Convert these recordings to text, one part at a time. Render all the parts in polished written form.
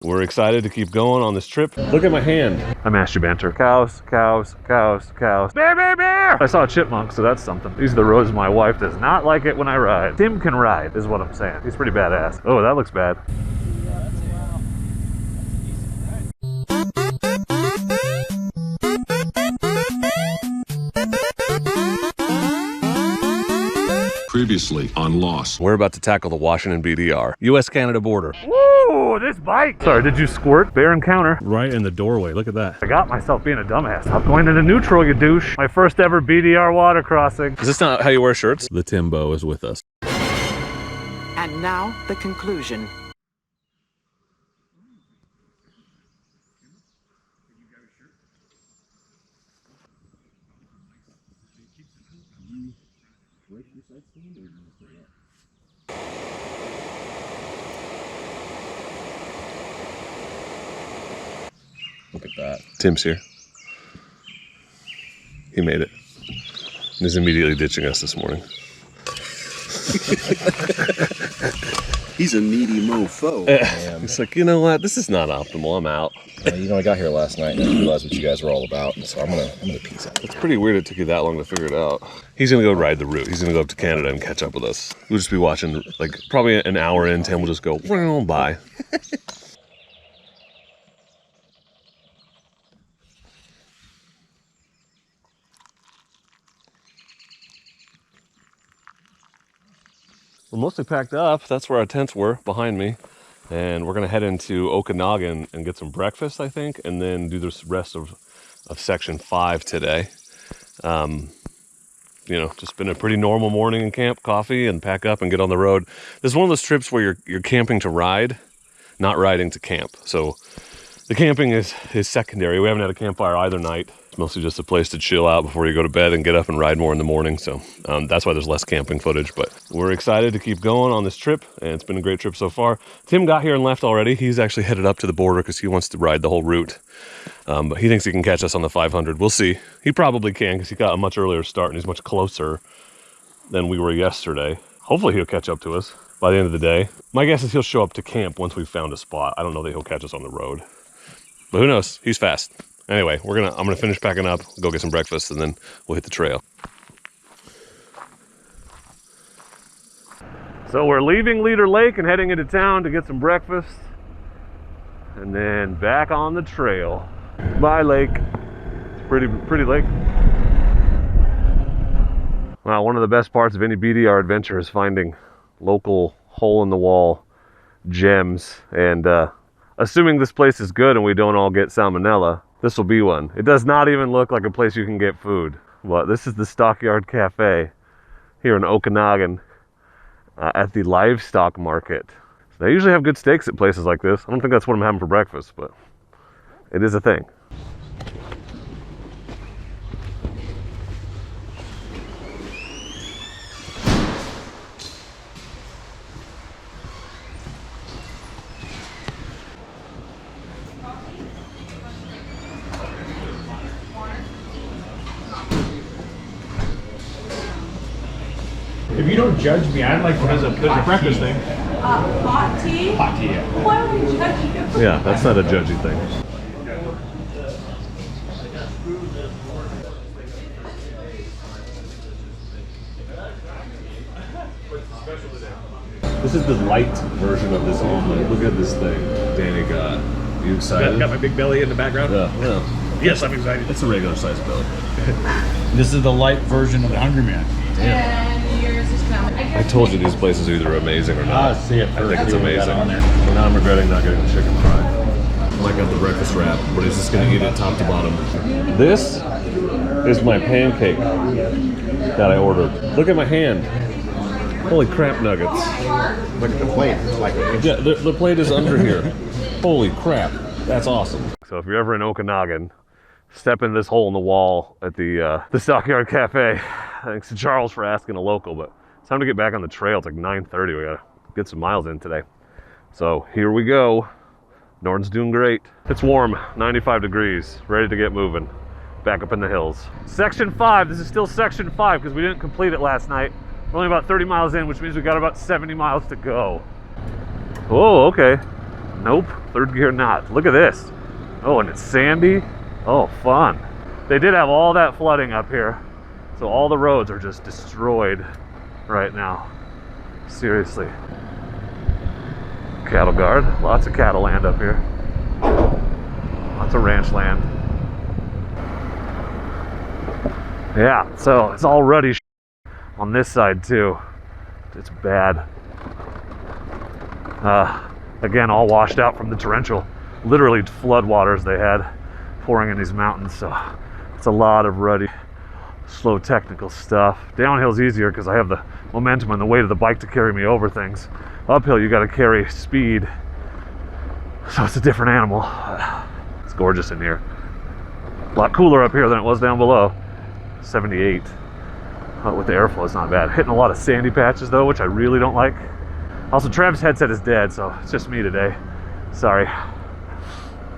We're excited to keep going on this trip. Look at my hand. I mashed your banter. Cows, cows, cows, cows. Bear, bear, bear! I saw a chipmunk, so that's something. These are the roads my wife does not like it when I ride. Tim can ride, is what I'm saying. He's pretty badass. Oh, that looks bad. Previously on Lost. We're about to tackle the Washington BDR, U.S.-Canada border. Woo, this bike! Sorry, did you squirt? Bear encounter. Right in the doorway, look at that. I got myself being a dumbass. Stop going into neutral, you douche. My first ever BDR water crossing. Is this not how you wear shirts? The Timbo is with us. And now, the conclusion. Look at that. Tim's here. He made it. He's immediately ditching us this morning. He's a needy mofo. He's like, you know what? This is not optimal. I'm out. You know, I got here last night and I realized what you guys were all about, so I'm gonna peace out. It's pretty weird it took you that long to figure it out. He's gonna go ride the route. He's gonna go up to Canada and catch up with us. We'll just be watching, like, probably an hour in. Tim will just go, bye. We're mostly packed up. That's where our tents were, behind me. And we're gonna head into Okanogan and get some breakfast, I think, and then do the rest of section 5 today. You know, just been a pretty normal morning in camp, coffee, and pack up and get on the road. This is one of those trips where you're camping to ride, not riding to camp. So the camping is secondary. We haven't had a campfire either night. It's mostly just a place to chill out before you go to bed and get up and ride more in the morning. So that's why there's less camping footage, but we're excited to keep going on this trip, and it's been a great trip so far. Tim got here and left already. He's actually headed up to the border because he wants to ride the whole route. But he thinks he can catch us on the 500. We'll see. He probably can because he got a much earlier start and he's much closer than we were yesterday. Hopefully he'll catch up to us by the end of the day. My guess is he'll show up to camp once we've found a spot. I don't know that he'll catch us on the road, but who knows? He's fast. Anyway, I'm gonna finish packing up, go get some breakfast, and then we'll hit the trail. So we're leaving Leader Lake and heading into town to get some breakfast, and then back on the trail. Bye, lake. Pretty lake. Wow, one of the best parts of any BDR adventure is finding local hole-in-the-wall gems, and assuming this place is good and we don't all get salmonella, this will be one. It does not even look like a place you can get food. But this is the Stockyard Cafe here in Okanogan at the livestock market. So they usually have good steaks at places like this. I don't think that's what I'm having for breakfast, but it is a thing. If you don't judge me, I'd like there's a breakfast thing. Hot tea? Hot tea, yeah. Why would we judge you? Yeah, that's not a judgy thing. This is the light version of this omelet. Look at this thing Danny got. You excited? Got my big belly in the background? Yeah. Yes, I'm excited. It's a regular sized belly. This is the light version of the Hungry Man. And yours is coming. I told you these places are either amazing or not. See it. I think it's amazing. Well, now I'm regretting not getting the chicken fry. Mike got the breakfast wrap, but he's just gonna eat it top to bottom. This is my pancake that I ordered. Look at my hand. Holy crap nuggets. Look at the plate. It's like Yeah, the plate is under here. Holy crap. That's awesome. So if you're ever in Okanogan, step in this hole in the wall at the Stockyard Cafe. Thanks to Charles for asking a local, but it's time to get back on the trail. It's like 9:30. We gotta get some miles in today. So here we go. Norden's doing great. It's warm, 95 degrees, ready to get moving. Back up in the hills. Section 5, this is still section 5 because we didn't complete it last night. We're only about 30 miles in, which means we got about 70 miles to go. Oh, okay. Nope, third gear not. Look at this. Oh, and it's sandy. Oh, fun. They did have all that flooding up here, so all the roads are just destroyed right now. Seriously. Cattle guard. Lots of cattle land up here. Lots of ranch land. Yeah, so it's all ruddy on this side too. It's bad. Again, all washed out from the torrential, literally flood waters they had pouring in these mountains. So it's a lot of ruddy, slow technical stuff. Downhill's easier because I have the momentum and the weight of the bike to carry me over things. Uphill, you got to carry speed. So it's a different animal. It's gorgeous in here. A lot cooler up here than it was down below. 78. With the airflow, it's not bad. Hitting a lot of sandy patches though, which I really don't like. Also, Trav's headset is dead, so it's just me today. Sorry.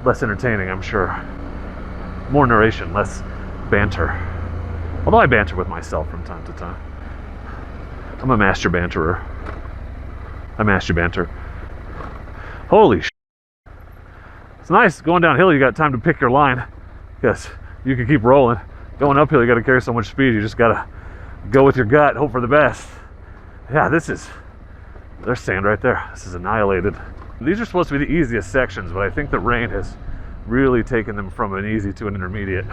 Less entertaining, I'm sure. More narration, less banter. Although I banter with myself from time to time. I'm a master banterer. I master banter. Holy sh**. It's nice going downhill, you got time to pick your line. Because you can keep rolling. Going uphill, you got to carry so much speed, you just got to go with your gut, hope for the best. Yeah, there's sand right there. This is annihilated. These are supposed to be the easiest sections, but I think the rain has really taken them from an easy to an intermediate.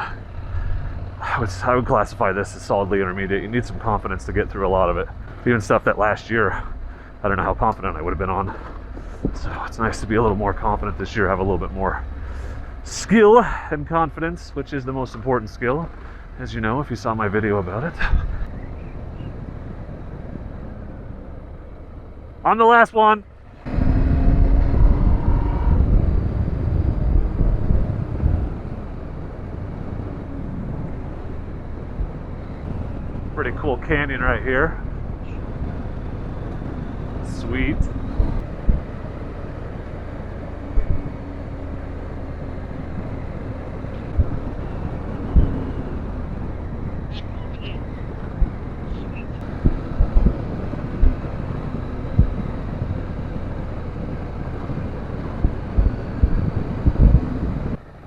I would classify this as solidly intermediate. You need some confidence to get through a lot of it. Even stuff that last year, I don't know how confident I would have been on. So it's nice to be a little more confident this year, have a little bit more skill and confidence, which is the most important skill, as you know if you saw my video about it. On the last one. Pretty cool canyon right here. Sweet.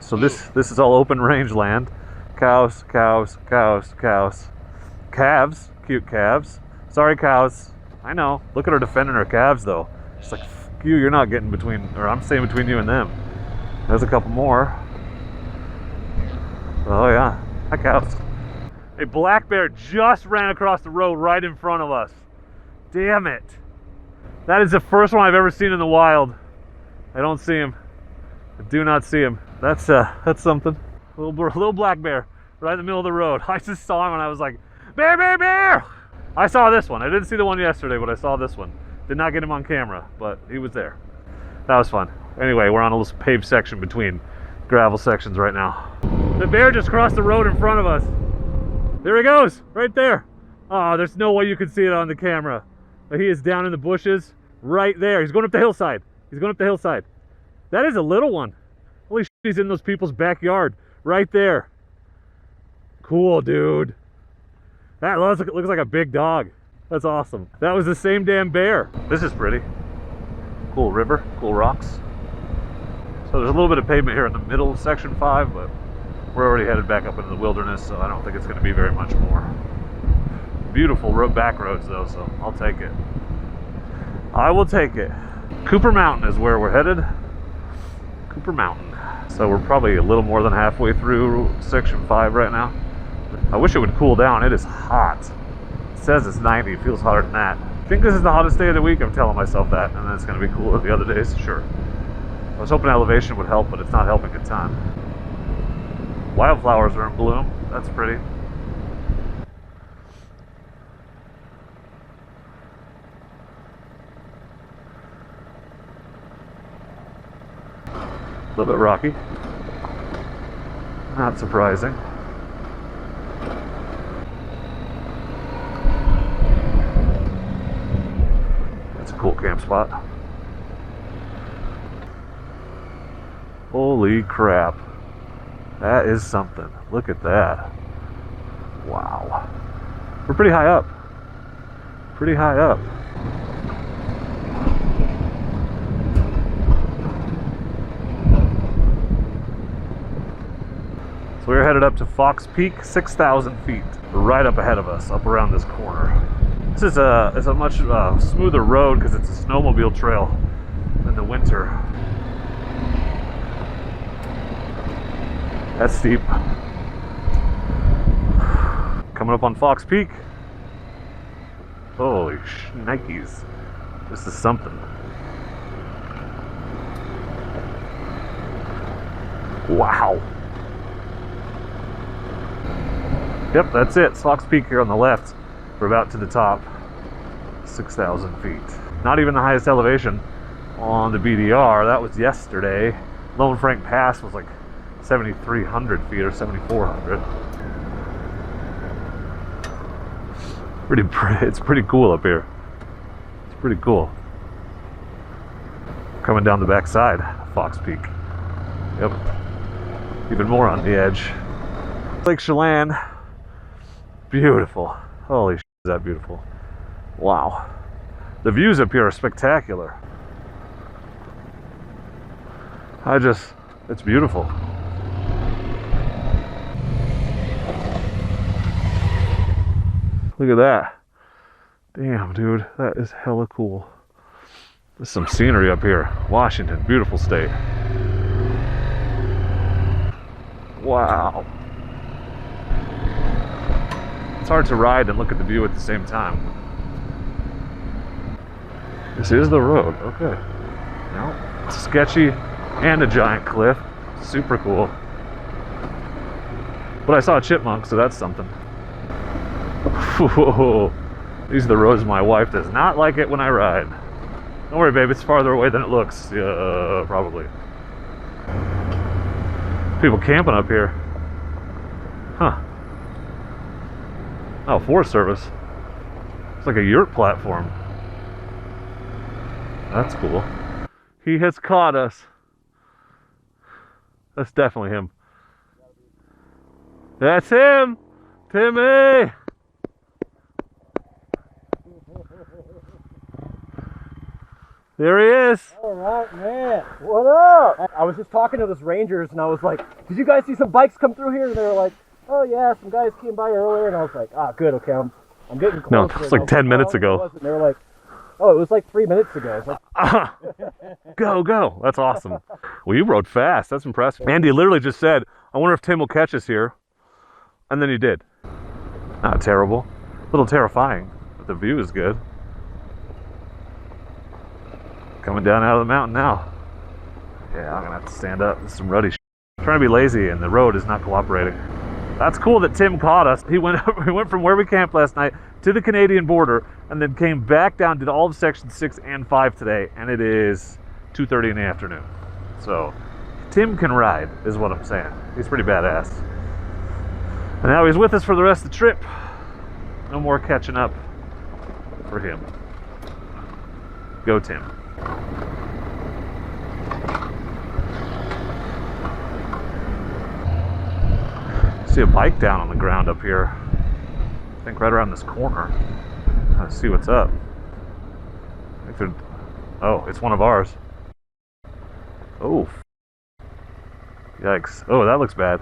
So this is all open range land. Cows, cows, cows, cows. Calves, cute calves. Sorry cows, I know. Look at her defending her calves though. She's like, F you, you're not getting between, or I'm staying between you and them. There's a couple more. Oh yeah, hi cows. A black bear just ran across the road right in front of us. Damn it. That is the first one I've ever seen in the wild. I don't see him. I do not see him. That's something. Little black bear right in the middle of the road. I just saw him and I was like, bear, bear, bear! I saw this one. I didn't see the one yesterday, but I saw this one. Did not get him on camera, but he was there. That was fun. Anyway, we're on a little paved section between gravel sections right now. The bear just crossed the road in front of us. There he goes, right there. Oh, there's no way you can see it on the camera. But he is down in the bushes right there. He's going up the hillside. He's going up the hillside. That is a little one. Holy shit, he's in those people's backyard right there. Cool, dude. That looks like a big dog. That's awesome. That was the same damn bear. This is pretty. Cool river, cool rocks. So there's a little bit of pavement here in the middle of section 5, but we're already headed back up into the wilderness, so I don't think it's going to be very much more. Beautiful back roads though, so I'll take it. I will take it. Cooper Mountain is where we're headed. Cooper Mountain. So we're probably a little more than halfway through section 5 right now. I wish it would cool down. It is hot. It says it's 90. It feels hotter than that. I think this is the hottest day of the week. I'm telling myself that, and then it's going to be cooler the other days. Sure. I was hoping elevation would help, but it's not helping a ton. Wildflowers are in bloom. That's pretty. A little bit rocky. Not surprising. That's a cool camp spot. Holy crap. That is something. Look at that. Wow. We're pretty high up. Pretty high up. So we're headed up to Fox Peak, 6,000 feet, right up ahead of us, up around this corner. This is a much smoother road because it's a snowmobile trail in the winter. That's steep. Coming up on Fox Peak. Holy shnikes. This is something. Wow. Yep, that's it. Fox Peak here on the left. We're about to the top. 6,000 feet. Not even the highest elevation on the BDR. That was yesterday. Lone Frank Pass was like 7,300 feet or 7,400. It's pretty cool up here. It's pretty cool. Coming down the backside of Fox Peak. Yep. Even more on the edge. Lake Chelan. Beautiful. Holy shit, is that beautiful. Wow. The views up here are spectacular. It's beautiful. Look at that. Damn, dude, that is hella cool. There's some scenery up here. Washington, beautiful state. Wow. It's hard to ride and look at the view at the same time. This is the road, okay. No, it's sketchy and a giant cliff. Super cool. But I saw a chipmunk, so that's something. Whoa. These are the roads my wife does not like it when I ride. Don't worry, babe, it's farther away than it looks. Probably. People camping up here. Huh. Oh, Forest Service. It's like a yurt platform. That's cool. He has caught us. That's definitely him. That's him! Timmy! There he is. All right, man. What up? I was just talking to those rangers, and I was like, "Did you guys see some bikes come through here?" And they were like, "Oh yeah, some guys came by earlier." And I was like, "Ah, good. Okay, I'm getting close." No, it's like 10 minutes ago. And they were like, "Oh, it was like 3 minutes ago." I was like, Go. That's awesome. Well, you rode fast. That's impressive. Andy literally just said, "I wonder if Tim will catch us here," and then he did. Not terrible. A little terrifying, but the view is good. Coming down out of the mountain now. Yeah, I'm gonna have to stand up. This is some ruddy shit. I'm trying to be lazy and the road is not cooperating. That's cool that Tim caught us. He went from where we camped last night to the Canadian border and then came back down, did all of section 6 and 5 today, and it is 2:30 in the afternoon. So Tim can ride is what I'm saying. He's pretty badass. And now he's with us for the rest of the trip. No more catching up for him. Go Tim. See a bike down on the ground up here. I think right around this corner. Trying to see what's up. Oh, it's one of ours. Oh. Yikes. Oh, that looks bad.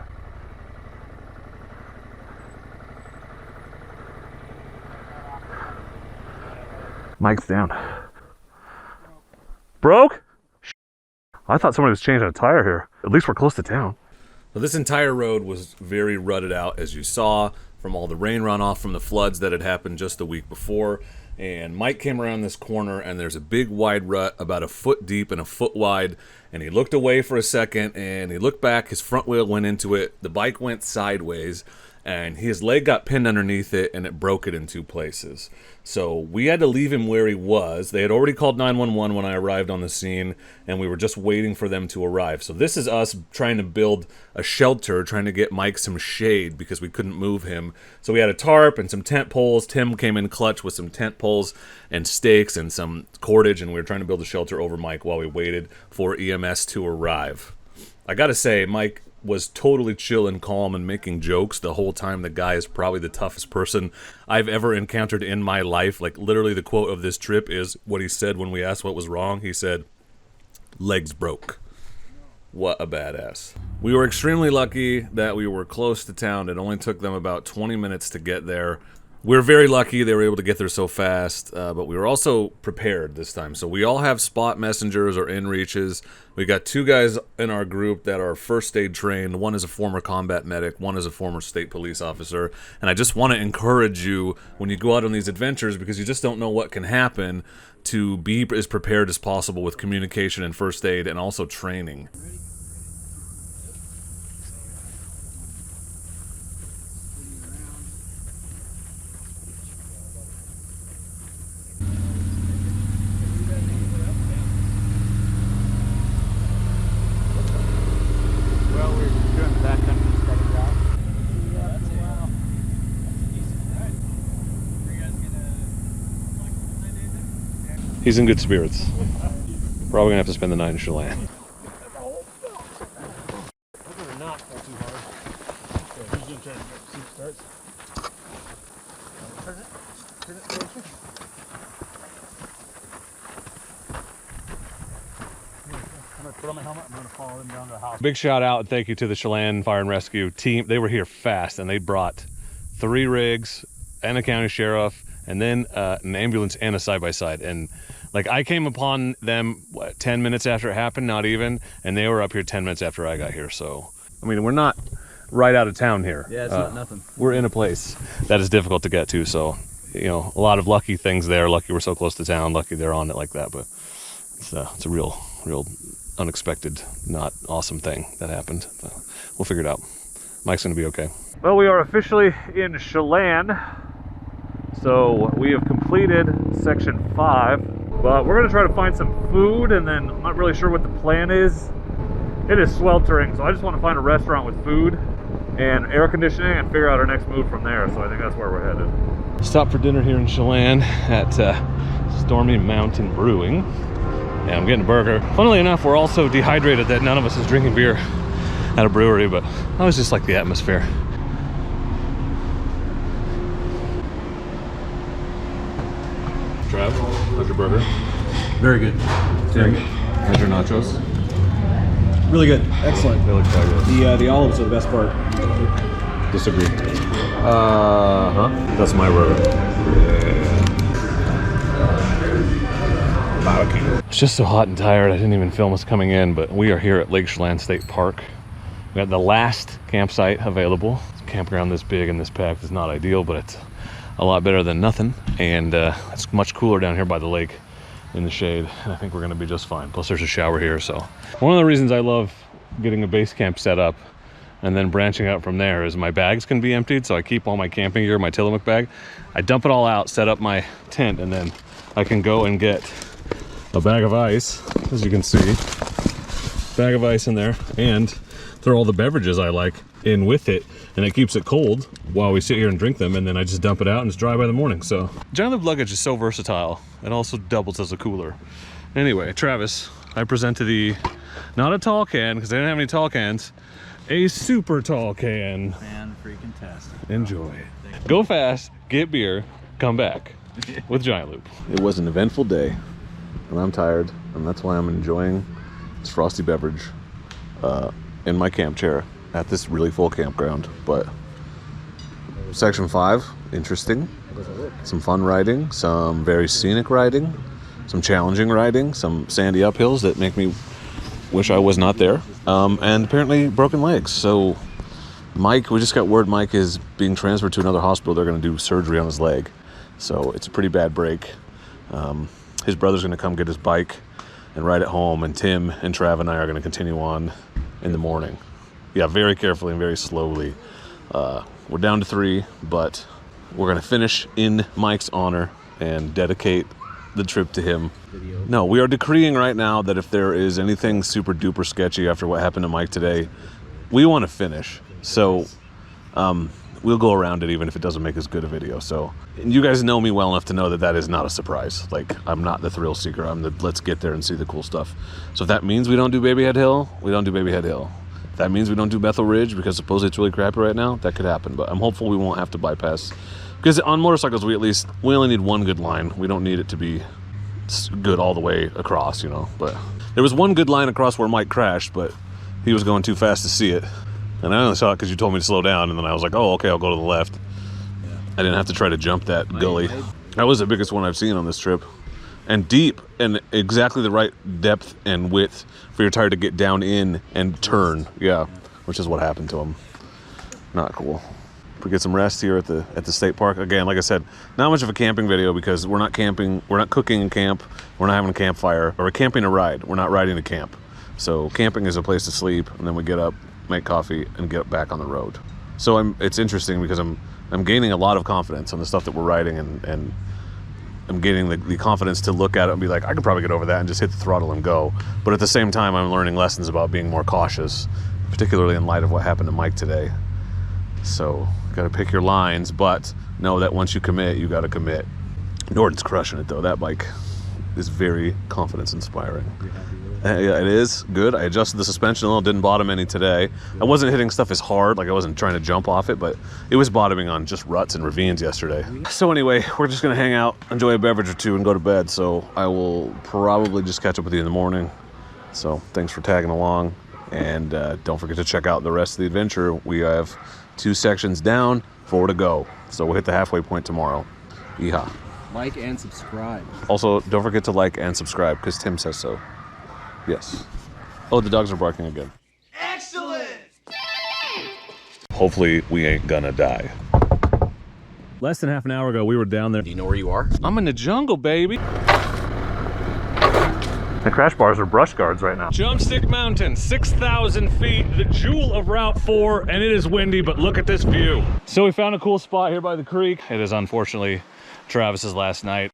Mike's down. Broke? I thought somebody was changing a tire here. At least we're close to town. Well, this entire road was very rutted out, as you saw, from all the rain runoff from the floods that had happened just the week before. And Mike came around this corner, and there's a big wide rut about a foot deep and a foot wide. And he looked away for a second, and he looked back. His front wheel went into it. The bike went sideways, and his leg got pinned underneath it, and it broke it in 2 places. So we had to leave him where he was. They had already called 911 when I arrived on the scene, and we were just waiting for them to arrive. So this is us trying to build a shelter, trying to get Mike some shade because we couldn't move him. So we had a tarp and some tent poles. Tim came in clutch with some tent poles and stakes and some cordage, and we were trying to build a shelter over Mike while we waited for EMS to arrive. I gotta say, Mike was totally chill and calm and making jokes the whole time. The guy is probably the toughest person I've ever encountered in my life. Like, literally the quote of this trip is what he said when we asked what was wrong. He said, "Legs broke." What a badass. We were extremely lucky that we were close to town. It only took them about 20 minutes to get there. We were very lucky they were able to get there so fast, but we were also prepared this time. So we all have spot messengers or in-reaches. We got 2 guys in our group that are first aid trained. One is a former combat medic, one is a former state police officer. And I just want to encourage you when you go out on these adventures, because you just don't know what can happen, to be as prepared as possible with communication and first aid and also training. He's in good spirits. Probably gonna have to spend the night in Chelan. Big shout out and thank you to the Chelan Fire and Rescue team. They were here fast and they brought 3 rigs and a county sheriff and then an ambulance and a side-by-side. And like, I came upon them, what, 10 minutes after it happened, not even, and they were up here 10 minutes after I got here. So, I mean, we're not right out of town here. Yeah, it's not nothing. We're in a place that is difficult to get to, so, you know, a lot of lucky things there. Lucky we're so close to town, lucky they're on it like that, but it's a real unexpected, not awesome thing that happened. But we'll figure it out. Mike's gonna be okay. Well, we are officially in Chelan. So we have completed section 5, but we're gonna try to find some food, and then I'm not really sure what the plan is. It is sweltering, so I just want to find a restaurant with food and air conditioning and figure out our next move from there. So I think that's where we're headed. Stop for dinner here in Chelan at Stormy Mountain Brewing. And I'm getting a burger. Funnily enough, we're all so dehydrated that none of us is drinking beer at a brewery, but I was just like the atmosphere. Trav, how's your burger? Very good. Tim, how's your nachos? Really good. Excellent. They look fabulous. The olives are the best part. Disagree. That's my burger. Barbecue. It's just so hot and tired. I didn't even film us coming in, but we are here at Lake Chelan State Park. We got the last campsite available. It's a campground this big and this packed is not ideal, but it's a lot better than nothing. And it's much cooler down here by the lake in the shade. And I think we're gonna be just fine. Plus there's a shower here. So one of the reasons I love getting a base camp set up and then branching out from there is my bags can be emptied. So I keep all my camping gear, my Tillamook bag. I dump it all out, set up my tent, and then I can go and get a bag of ice, as you can see, bag of ice in there, and throw all the beverages I like in with it, and it keeps it cold while we sit here and drink them, and then I just dump it out and it's dry by the morning. So Giant Loop luggage is so versatile. It also doubles as a cooler. Anyway, Travis, I present to thee not a tall can, because they didn't have any tall cans, a super tall can. Man, freaking tastic. Enjoy. Go fast, get beer, come back with Giant Loop. It was an eventful day, and I'm tired, and that's why I'm enjoying this frosty beverage in my camp chair at this really full campground. But section 5, interesting. Some fun riding, some very scenic riding, some challenging riding, some sandy uphills that make me wish I was not there, and apparently broken legs. So Mike, we just got word Mike is being transferred to another hospital. They're going to do surgery on his leg, so it's a pretty bad break. His brother's going to come get his bike and ride it home, and Tim and Trav and I are going to continue on in the morning. Yeah, very carefully and very slowly. We're down to 3, but we're going to finish in Mike's honor and dedicate the trip to him. No, we are decreeing right now that if there is anything super duper sketchy after what happened to Mike today, we want to finish. So we'll go around it even if it doesn't make as good a video. So you guys know me well enough to know that that is not a surprise. Like, I'm not the thrill seeker. I'm the let's get there and see the cool stuff. So if that means we don't do Babyhead Hill, we don't do Babyhead Hill. If that means we don't do Bethel Ridge because supposedly it's really crappy right now, that could happen. But I'm hopeful we won't have to bypass. Because on motorcycles, we only need one good line. We don't need it to be good all the way across, you know. But there was one good line across where Mike crashed, but he was going too fast to see it. And I only saw it because you told me to slow down, and then I was like, oh, okay, I'll go to the left. I didn't have to try to jump that gully. That was the biggest one I've seen on this trip. And deep, and exactly the right depth and width for your tire to get down in and turn. Yeah, which is what happened to him. Not cool. We get some rest here at the state park. Again, like I said, not much of a camping video because we're not camping, we're not cooking in camp, we're not having a campfire, or we're camping a ride. We're not riding to camp. So camping is a place to sleep, and then we get up, make coffee, and get back on the road. So it's interesting because I'm gaining a lot of confidence on the stuff that we're riding, and I'm getting the confidence to look at it and be like, I could probably get over that and just hit the throttle and go. But at the same time, I'm learning lessons about being more cautious, particularly in light of what happened to Mike today. So, got to pick your lines, but know that once you commit, you got to commit. Norden's crushing it though. That bike is very confidence inspiring. Yeah, it is good. I adjusted the suspension a little, didn't bottom any today. I wasn't hitting stuff as hard, like I wasn't trying to jump off it, but it was bottoming on just ruts and ravines yesterday. So anyway, we're just gonna hang out, enjoy a beverage or two, and go to bed. So I will probably just catch up with you in the morning. So thanks for tagging along, and don't forget to check out the rest of the adventure. We have 2 sections down, 4 to go. So we'll hit the halfway point tomorrow. Yeehaw. Like and subscribe. Also, don't forget to like and subscribe, because Tim says so. Yes. Oh, the dogs are barking again. Excellent! Hopefully, we ain't gonna die. Less than half an hour ago, we were down there. Do you know where you are? I'm in the jungle, baby. The crash bars are brush guards right now. Jumpstick Mountain, 6,000 feet, the jewel of Route 4, and it is windy, but look at this view. So we found a cool spot here by the creek. It is unfortunately Travis's last night.